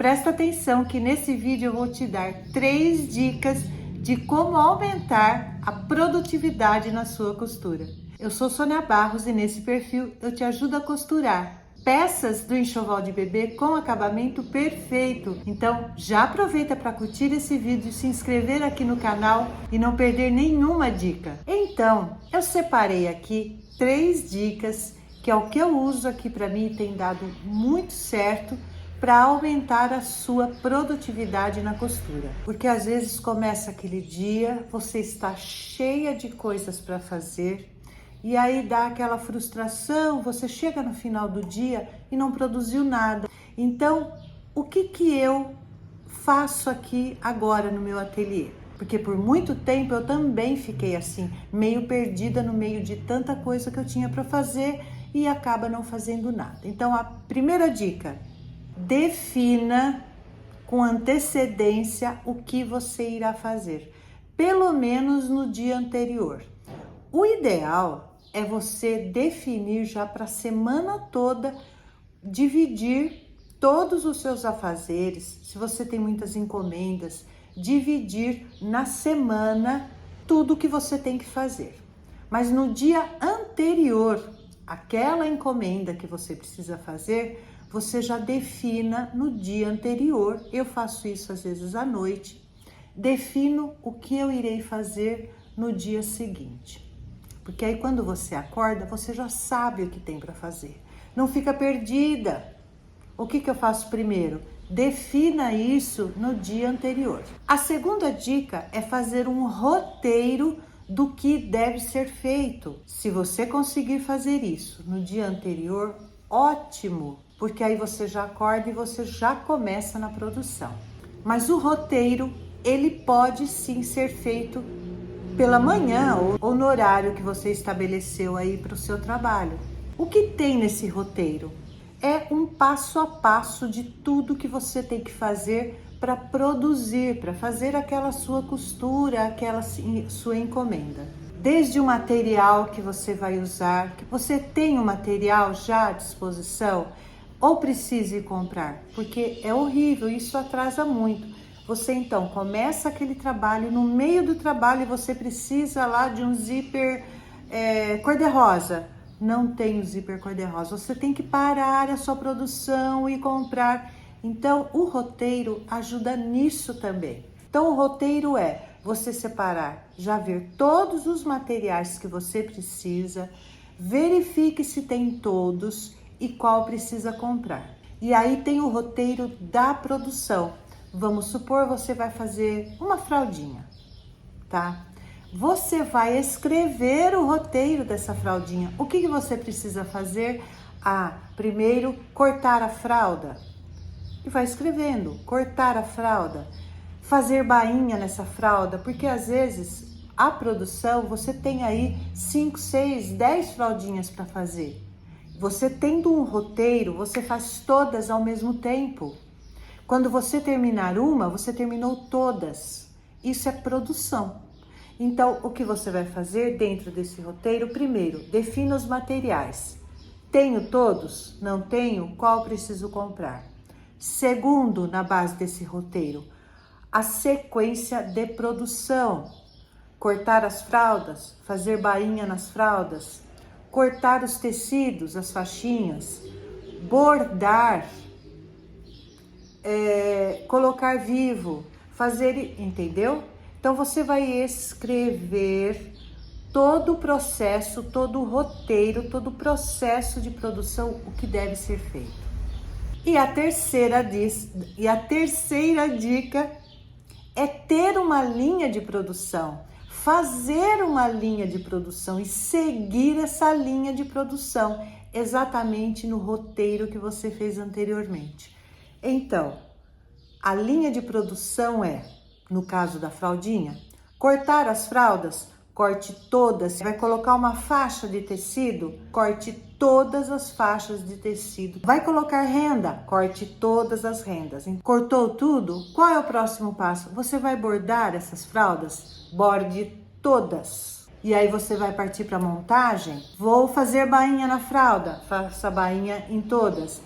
Presta atenção que nesse vídeo eu vou te dar 3 dicas de como aumentar a produtividade na sua costura. Eu sou Sônia Barros e nesse perfil eu te ajudo a costurar peças do enxoval de bebê com acabamento perfeito. Então já aproveita para curtir esse vídeo, se inscrever aqui no canal e não perder nenhuma dica. Então eu separei aqui 3 dicas que é o que eu uso aqui para mim e tem dado muito certo para aumentar a sua produtividade na costura. Porque às vezes começa aquele dia, você está cheia de coisas para fazer e aí dá aquela frustração, você chega no final do dia e não produziu nada. Então, o que eu faço aqui agora no meu ateliê? Porque por muito tempo eu também fiquei assim, meio perdida no meio de tanta coisa que eu tinha para fazer e acaba não fazendo nada. Então, a primeira dica: defina com antecedência o que você irá fazer, pelo menos no dia anterior. O ideal é você definir já para a semana toda, dividir todos os seus afazeres, se você tem muitas encomendas, dividir na semana tudo que você tem que fazer. Mas no dia anterior, aquela encomenda que você precisa fazer, você já defina no dia anterior. Eu faço isso às vezes à noite, defino o que eu irei fazer no dia seguinte. Porque aí quando você acorda, você já sabe o que tem para fazer. Não fica perdida. O que eu faço primeiro? Defina isso no dia anterior. A segunda dica é fazer um roteiro do que deve ser feito. Se você conseguir fazer isso no dia anterior, ótimo, porque aí você já acorda e você já começa na produção. Mas o roteiro, ele pode sim ser feito pela manhã ou no horário que você estabeleceu aí para o seu trabalho. O que tem nesse roteiro? É um passo a passo de tudo que você tem que fazer para produzir, para fazer aquela sua costura, aquela sua encomenda. Desde o material que você vai usar, que você tem o material já à disposição, ou precise comprar, porque é horrível, isso atrasa muito. Você então começa aquele trabalho, no meio do trabalho você precisa lá de um zíper cor-de-rosa. Não tem o zíper cor-de-rosa, você tem que parar a sua produção e comprar. Então o roteiro ajuda nisso também. Então o roteiro é você separar, já ver todos os materiais que você precisa, verifique se tem todos e qual precisa comprar. E aí tem o roteiro da produção. Vamos supor, você vai fazer uma fraldinha, tá? Você vai escrever o roteiro dessa fraldinha. O que você precisa fazer? Primeiro, cortar a fralda. E vai escrevendo, cortar a fralda, fazer bainha nessa fralda, porque às vezes a produção, você tem aí 5, 6, 10 fraldinhas para fazer. Você tendo um roteiro, você faz todas ao mesmo tempo. Quando você terminar uma, você terminou todas. Isso é produção. Então, o que você vai fazer dentro desse roteiro? Primeiro, defina os materiais. Tenho todos? Não tenho? Qual preciso comprar? Segundo, na base desse roteiro, a sequência de produção. Cortar as fraldas, fazer bainha nas fraldas, cortar os tecidos, as faixinhas, bordar, colocar vivo, fazer, entendeu? Então você vai escrever todo o processo, todo o roteiro, todo o processo de produção, o que deve ser feito. E a terceira dica é ter uma linha de produção, fazer uma linha de produção e seguir essa linha de produção exatamente no roteiro que você fez anteriormente. Então, a linha de produção é, no caso da fraldinha, cortar as fraldas, corte todas. Vai colocar uma faixa de tecido, corte todas as faixas de tecido. Vai colocar renda, corte todas as rendas. Cortou tudo? Qual é o próximo passo? Você vai bordar essas fraldas? Borde todas. E aí você vai partir para a montagem. Vou fazer bainha na fralda, faça bainha em todas.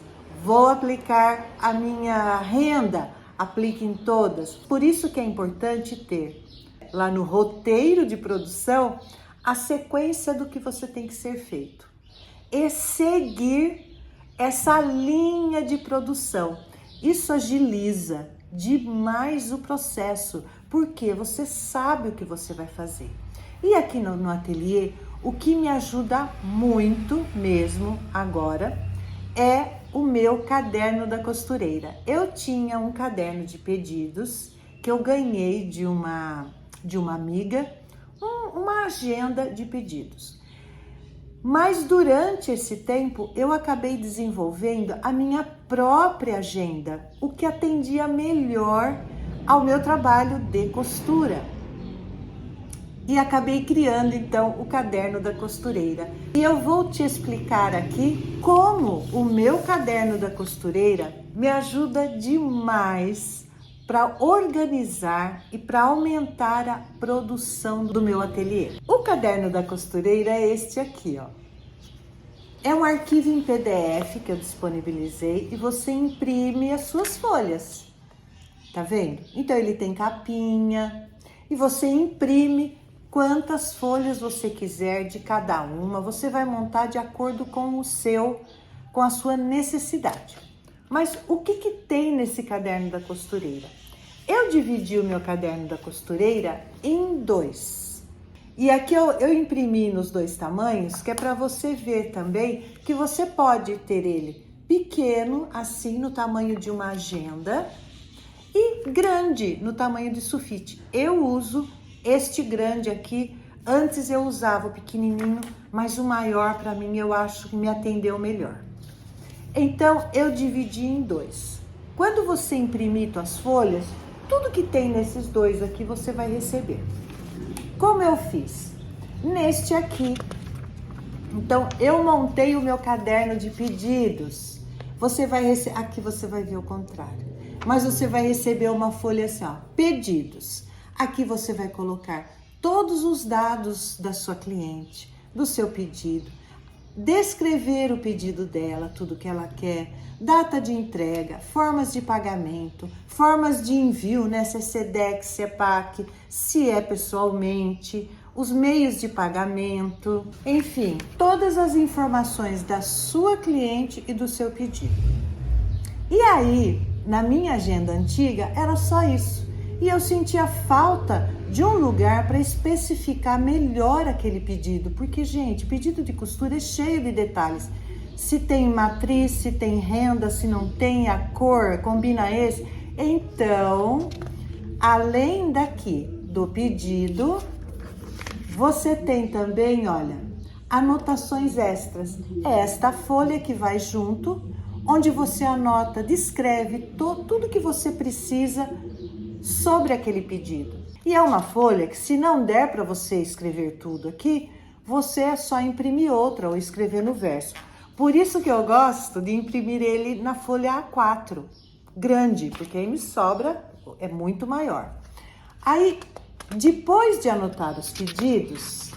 vou aplicar a minha renda, aplique em todas. Por isso que é importante ter lá no roteiro de produção a sequência do que você tem que ser feito e seguir essa linha de produção. Isso agiliza demais o processo, porque você sabe o que você vai fazer. E aqui no ateliê, o que me ajuda muito mesmo agora é o meu caderno da costureira. Eu tinha um caderno de pedidos que eu ganhei de uma amiga, uma agenda de pedidos. Mas durante esse tempo eu acabei desenvolvendo a minha própria agenda, o que atendia melhor ao meu trabalho de costura. E acabei criando então o caderno da costureira. E eu vou te explicar aqui como o meu caderno da costureira me ajuda demais para organizar e para aumentar a produção do meu ateliê. O caderno da costureira é este aqui, ó. É um arquivo em PDF que eu disponibilizei e você imprime as suas folhas. Tá vendo? Então ele tem capinha e você imprime quantas folhas você quiser de cada uma. Você vai montar de acordo com com a sua necessidade. Mas o que tem nesse caderno da costureira? Eu dividi o meu caderno da costureira em dois. E aqui eu imprimi nos dois tamanhos, que é para você ver também que você pode ter ele pequeno, assim, no tamanho de uma agenda, e grande, no tamanho de sulfite. Eu uso este grande aqui. Antes eu usava o pequenininho, mas o maior para mim eu acho que me atendeu melhor. Então eu dividi em dois. Quando você imprimir suas folhas, tudo que tem nesses dois aqui você vai receber. Como eu fiz? Neste aqui. Então eu montei o meu caderno de pedidos. Você vai receber, aqui você vai ver o contrário. Mas você vai receber uma folha assim, ó, pedidos. Aqui você vai colocar todos os dados da sua cliente, do seu pedido, descrever o pedido dela, tudo que ela quer, data de entrega, formas de pagamento, formas de envio, né? Se é SEDEX, se é PAC, se é pessoalmente, os meios de pagamento, enfim, todas as informações da sua cliente e do seu pedido. E aí, na minha agenda antiga, era só isso. E eu sentia falta de um lugar para especificar melhor aquele pedido. Porque, gente, pedido de costura é cheio de detalhes. Se tem matriz, se tem renda, se não tem, a cor, combina esse. Então, além daqui do pedido, você tem também, olha, anotações extras. É esta folha que vai junto, onde você anota, descreve tudo que você precisa sobre aquele pedido. E é uma folha que, se não der para você escrever tudo aqui, você é só imprimir outra ou escrever no verso. Por isso que eu gosto de imprimir ele na folha A4, grande, porque aí me sobra, é muito maior. Aí, depois de anotar os pedidos,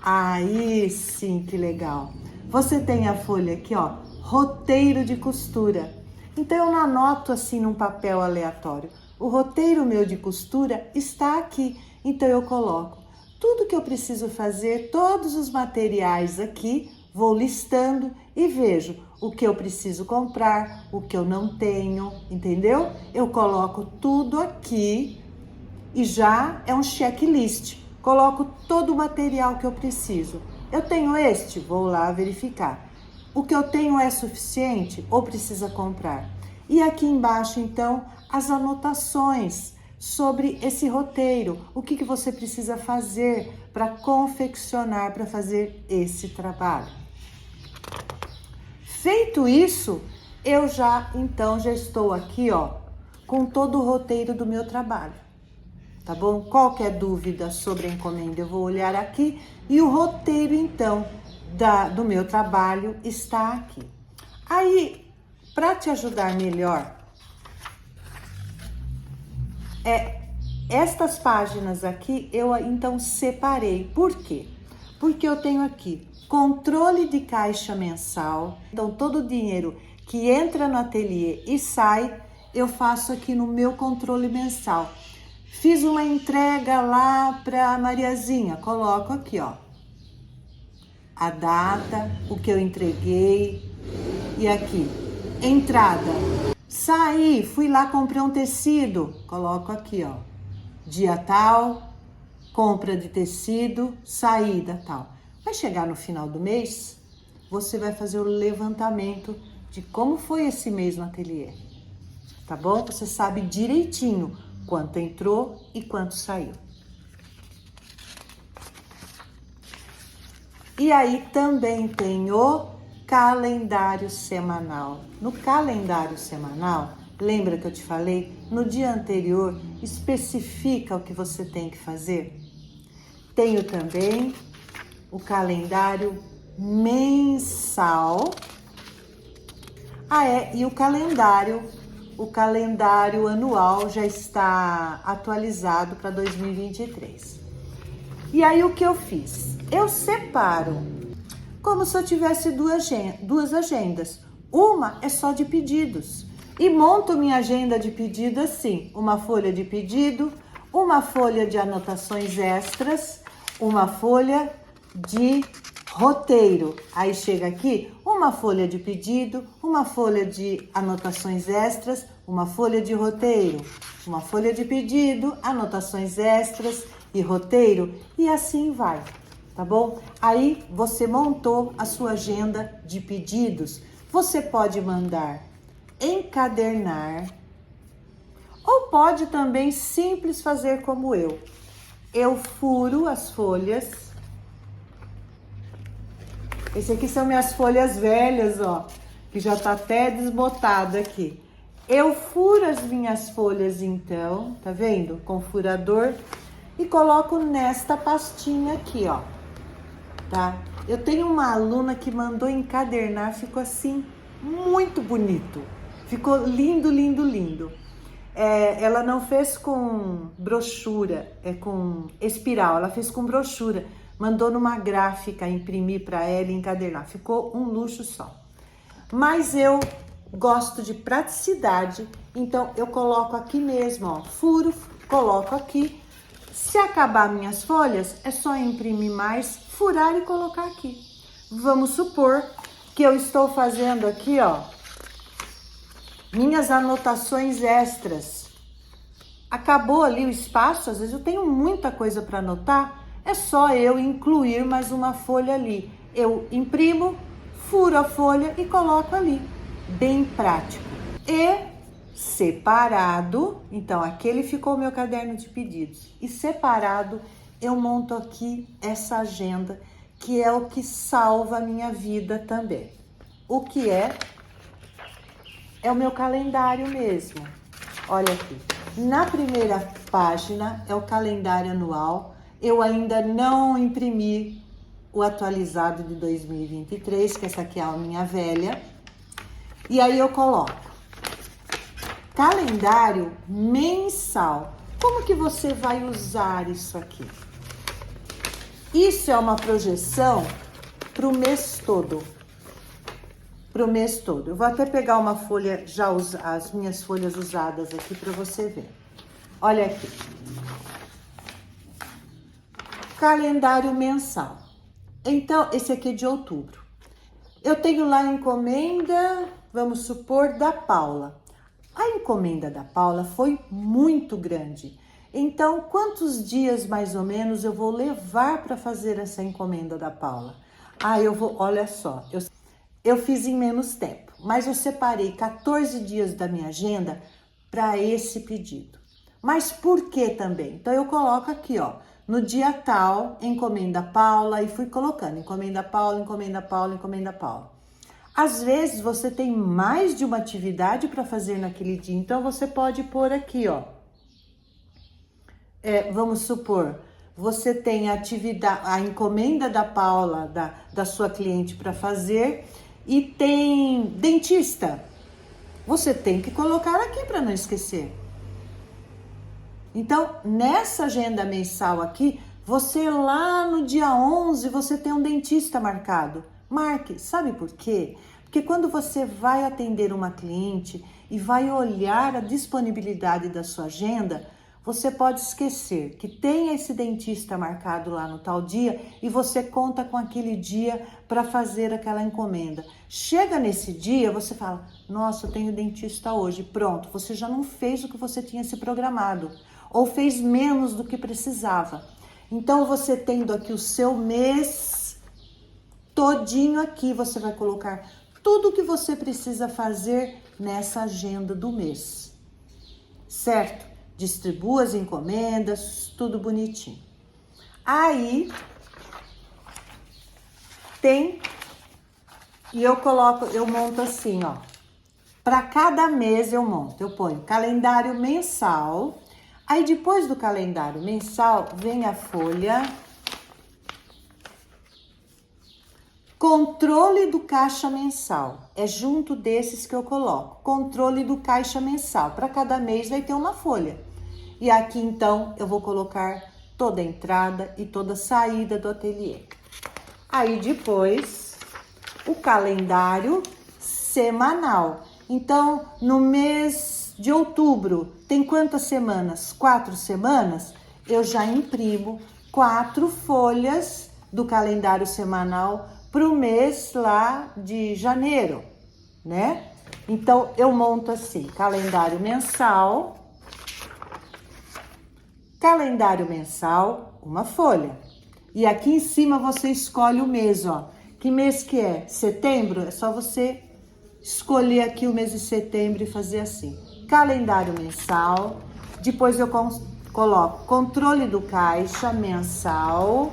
aí sim, que legal. Você tem a folha aqui, ó, roteiro de costura. Então eu não anoto assim num papel aleatório. O roteiro meu de costura está aqui, então eu coloco tudo que eu preciso fazer, todos os materiais aqui, vou listando e vejo o que eu preciso comprar, o que eu não tenho, entendeu? Eu coloco tudo aqui e já é um checklist, coloco todo o material que eu preciso. Eu tenho este, vou lá verificar. O que eu tenho é suficiente ou precisa comprar? E aqui embaixo, então, as anotações sobre esse roteiro. O que você precisa fazer para confeccionar, para fazer esse trabalho. Feito isso, eu já estou aqui, ó, com todo o roteiro do meu trabalho. Tá bom? Qualquer dúvida sobre a encomenda, eu vou olhar aqui. E o roteiro, então, do meu trabalho está aqui. Aí, para te ajudar melhor, estas páginas aqui eu então separei. Por quê? Porque eu tenho aqui controle de caixa mensal. Então, todo o dinheiro que entra no ateliê e sai, eu faço aqui no meu controle mensal. Fiz uma entrega lá para Mariazinha, coloco aqui, ó, a data, o que eu entreguei e aqui, entrada. Saí, fui lá, comprei um tecido, coloco aqui, ó, dia tal, compra de tecido, saída tal. Vai chegar no final do mês, você vai fazer o levantamento de como foi esse mês no ateliê, tá bom? Você sabe direitinho quanto entrou e quanto saiu. E aí também tem o calendário semanal. No calendário semanal, lembra que eu te falei? No dia anterior, especifica o que você tem que fazer. Tenho também o calendário mensal. E o calendário anual já está atualizado para 2023. E aí o que eu fiz? Eu separo como se eu tivesse duas agendas. Uma é só de pedidos. E monto minha agenda de pedido assim: uma folha de pedido, uma folha de anotações extras, uma folha de roteiro. Aí chega aqui, uma folha de pedido, uma folha de anotações extras, uma folha de roteiro, uma folha de pedido, anotações extras e roteiro, e assim vai, tá bom? Aí você montou a sua agenda de pedidos. Você pode mandar encadernar, ou pode também simples fazer como eu. Eu furo as folhas. Esse aqui são minhas folhas velhas, ó, que já tá até desbotada aqui. Eu furo as minhas folhas então, tá vendo? Com furador, e coloco nesta pastinha aqui, ó, tá? Eu tenho uma aluna que mandou encadernar, ficou assim, muito bonito. Ficou lindo, lindo, lindo. Ela não fez com brochura, com espiral, ela fez com brochura. Mandou numa gráfica imprimir para ela e encadernar. Ficou um luxo só. Mas eu gosto de praticidade, então eu coloco aqui mesmo, ó, furo, coloco aqui. Se acabar minhas folhas, é só imprimir mais, furar e colocar aqui. Vamos supor que eu estou fazendo aqui, ó, minhas anotações extras. Acabou ali o espaço, às vezes eu tenho muita coisa para anotar. É só eu incluir mais uma folha ali. Eu imprimo, furo a folha e coloco ali. Bem prático. E separado, então aquele ficou o meu caderno de pedidos. E separado, eu monto aqui essa agenda, que é o que salva a minha vida também. O que é? É o meu calendário mesmo. Olha aqui. Na primeira página é o calendário anual. Eu ainda não imprimi o atualizado de 2023, que essa aqui é a minha velha. E aí eu coloco calendário mensal. Como que você vai usar isso aqui? Isso é uma projeção para o mês todo. Para o mês todo. Eu vou até pegar uma folha, as minhas folhas usadas aqui para você ver. Olha aqui. Calendário mensal. Então, esse aqui é de outubro. Eu tenho lá a encomenda, vamos supor, da Paula. A encomenda da Paula foi muito grande. Então, quantos dias mais ou menos eu vou levar para fazer essa encomenda da Paula? Olha só, eu fiz em menos tempo, mas eu separei 14 dias da minha agenda para esse pedido. Mas por que também? Então, eu coloco aqui, ó. No dia tal, encomenda Paula, e fui colocando encomenda Paula, encomenda Paula, encomenda Paula. Às vezes você tem mais de uma atividade para fazer naquele dia, então você pode pôr aqui, ó. Vamos supor, você tem a encomenda da Paula, da sua cliente para fazer, e tem dentista. Você tem que colocar aqui para não esquecer. Então, nessa agenda mensal aqui, você lá no dia 11, você tem um dentista marcado. Marque, sabe por quê? Porque quando você vai atender uma cliente e vai olhar a disponibilidade da sua agenda, você pode esquecer que tem esse dentista marcado lá no tal dia e você conta com aquele dia para fazer aquela encomenda. Chega nesse dia, você fala, nossa, eu tenho dentista hoje. Pronto, você já não fez o que você tinha se programado ou fez menos do que precisava. Então, você tendo aqui o seu mês todinho aqui, você vai colocar tudo o que você precisa fazer nessa agenda do mês, certo? Distribua as encomendas, tudo bonitinho. Aí, e eu monto assim, ó. Para cada mês eu monto, eu ponho calendário mensal. Aí, depois do calendário mensal, vem a folha. Controle do caixa mensal. É junto desses que eu coloco. Controle do caixa mensal. Para cada mês vai ter uma folha. E aqui, então, eu vou colocar toda a entrada e toda a saída do ateliê. Aí, depois, o calendário semanal. Então, no mês de outubro, tem quantas semanas? 4 semanas? Eu já imprimo 4 folhas do calendário semanal para o mês lá de janeiro, né? Então, eu monto assim, calendário mensal, uma folha. E aqui em cima você escolhe o mês, ó. Que mês que é? Setembro? É só você escolher aqui o mês de setembro e fazer assim. Calendário mensal. Depois eu coloco controle do caixa mensal.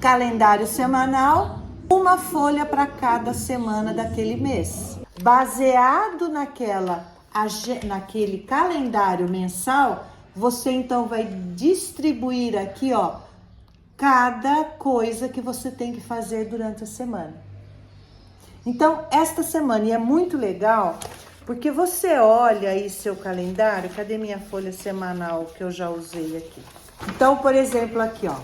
Calendário semanal. Uma folha para cada semana daquele mês. Baseado naquele calendário mensal, você então vai distribuir aqui, ó, cada coisa que você tem que fazer durante a semana. Então, esta semana, e é muito legal, porque você olha aí seu calendário, cadê minha folha semanal que eu já usei aqui? Então, por exemplo, aqui, ó,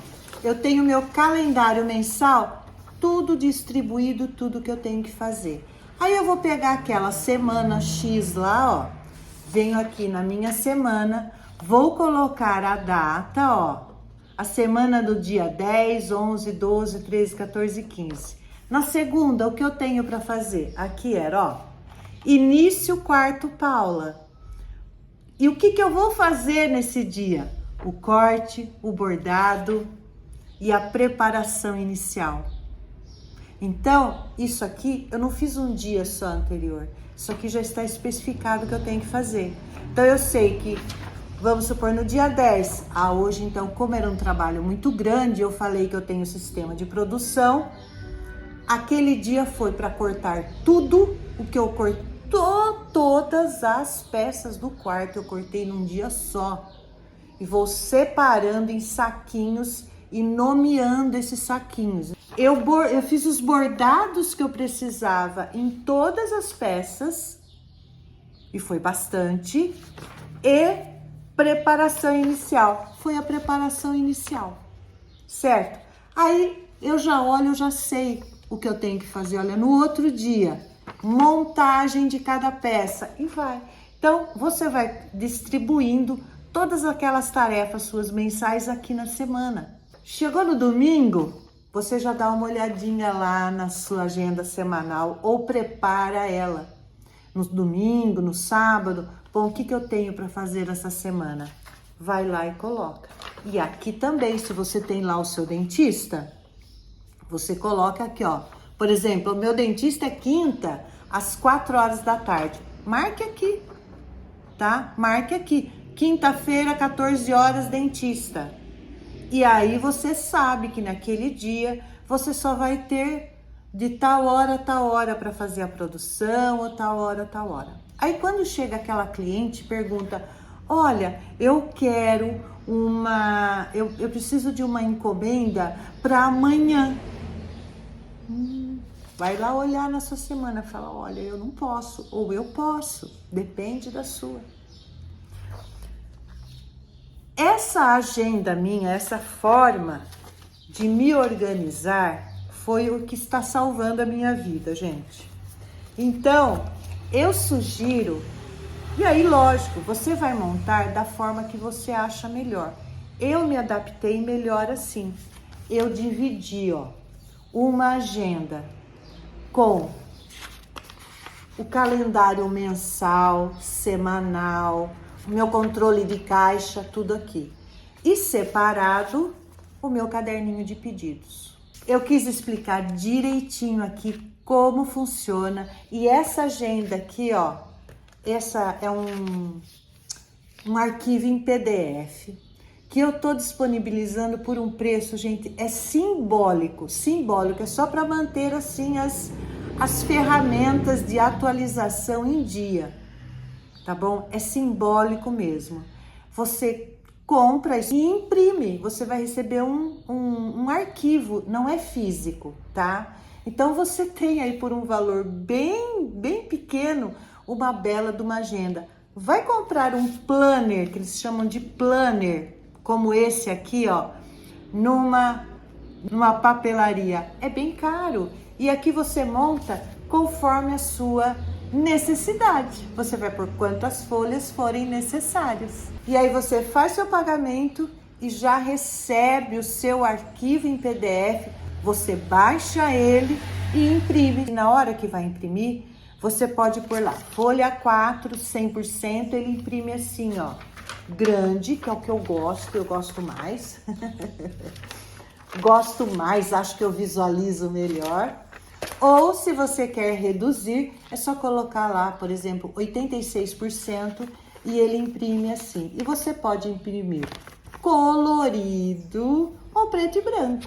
eu tenho meu calendário mensal, tudo distribuído, tudo que eu tenho que fazer. Aí eu vou pegar aquela semana X lá, ó, venho aqui na minha semana, vou colocar a data, ó, a semana do dia 10, 11, 12, 13, 14 e 15. Na segunda, o que eu tenho para fazer? Aqui era, ó, início quarto Paula. E o que eu vou fazer nesse dia? O corte, o bordado e a preparação inicial. Então, isso aqui eu não fiz um dia só anterior. Isso aqui já está especificado que eu tenho que fazer. Então, eu sei que, vamos supor, no dia 10. Hoje, então, como era um trabalho muito grande, eu falei que eu tenho sistema de produção. Aquele dia foi para cortar tudo o que eu cortou, todas as peças do quarto. Eu cortei num dia só. E vou separando em saquinhos e nomeando esses saquinhos. Eu fiz os bordados que eu precisava em todas as peças, e foi bastante, e preparação inicial, foi a preparação inicial, certo? Aí eu já olho, eu já sei o que eu tenho que fazer, olha, no outro dia, montagem de cada peça, e vai. Então, você vai distribuindo todas aquelas tarefas suas mensais aqui na semana. Chegou no domingo, você já dá uma olhadinha lá na sua agenda semanal ou prepara ela. No domingo, no sábado, bom, o que eu tenho para fazer essa semana? Vai lá e coloca. E aqui também, se você tem lá o seu dentista, você coloca aqui, ó. Por exemplo, o meu dentista é quinta, às 4 horas da tarde. Marque aqui, tá? Marque aqui. Quinta-feira, 14 horas, dentista. E aí você sabe que naquele dia você só vai ter de tal hora para fazer a produção, ou tal hora. Aí quando chega aquela cliente, pergunta, olha, eu quero eu preciso de uma encomenda para amanhã. Vai lá olhar na sua semana e fala, olha, eu não posso, ou eu posso, depende da sua. Essa agenda minha, essa forma de me organizar foi o que está salvando a minha vida, gente. Então, eu sugiro, e aí, lógico, você vai montar da forma que você acha melhor. Eu me adaptei melhor assim. Eu dividi, ó, uma agenda com o calendário mensal, semanal, o meu controle de caixa, tudo aqui. E separado, o meu caderninho de pedidos. Eu quis explicar direitinho aqui como funciona. E essa agenda aqui, ó, essa é um arquivo em PDF que eu tô disponibilizando por um preço, gente, é simbólico, é só para manter assim as ferramentas de atualização em dia, tá bom? É simbólico mesmo. Você compra e imprime, você vai receber um arquivo, não é físico, tá? Então você tem aí por um valor bem pequeno uma bela de uma agenda. Vai comprar um planner, que eles chamam de planner, como esse aqui, ó, numa papelaria. É bem caro. E aqui você monta conforme a sua necessidade. Você vai por quantas folhas forem necessárias. E aí você faz seu pagamento e já recebe o seu arquivo em PDF. Você baixa ele e imprime. E na hora que vai imprimir, você pode pôr lá, folha 4, 100%, ele imprime assim, ó, grande, que é o que eu gosto mais. Gosto mais, acho que eu visualizo melhor. Ou se você quer reduzir, é só colocar lá, por exemplo, 86% e ele imprime assim. E você pode imprimir colorido ou preto e branco.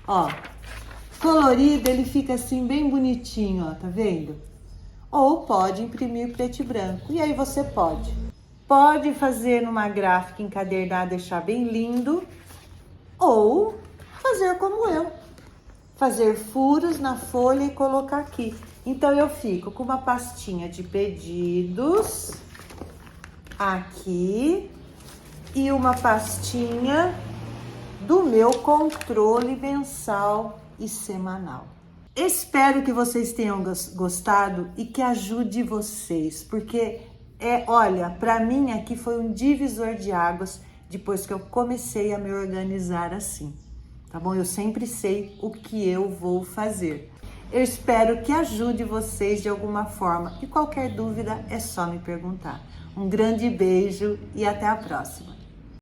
Ó, colorido ele fica assim bem bonitinho, ó, tá vendo? Ou pode imprimir preto e branco. E aí você pode fazer numa gráfica encadernada, deixar bem lindo, ou fazer como eu, fazer furos na folha e colocar aqui. Então eu fico com uma pastinha de pedidos aqui e uma pastinha do meu controle mensal e semanal. Espero que vocês tenham gostado e que ajude vocês, porque olha, para mim aqui foi um divisor de águas depois que eu comecei a me organizar assim, tá bom? Eu sempre sei o que eu vou fazer. Eu espero que ajude vocês de alguma forma e qualquer dúvida é só me perguntar. Um grande beijo e até a próxima.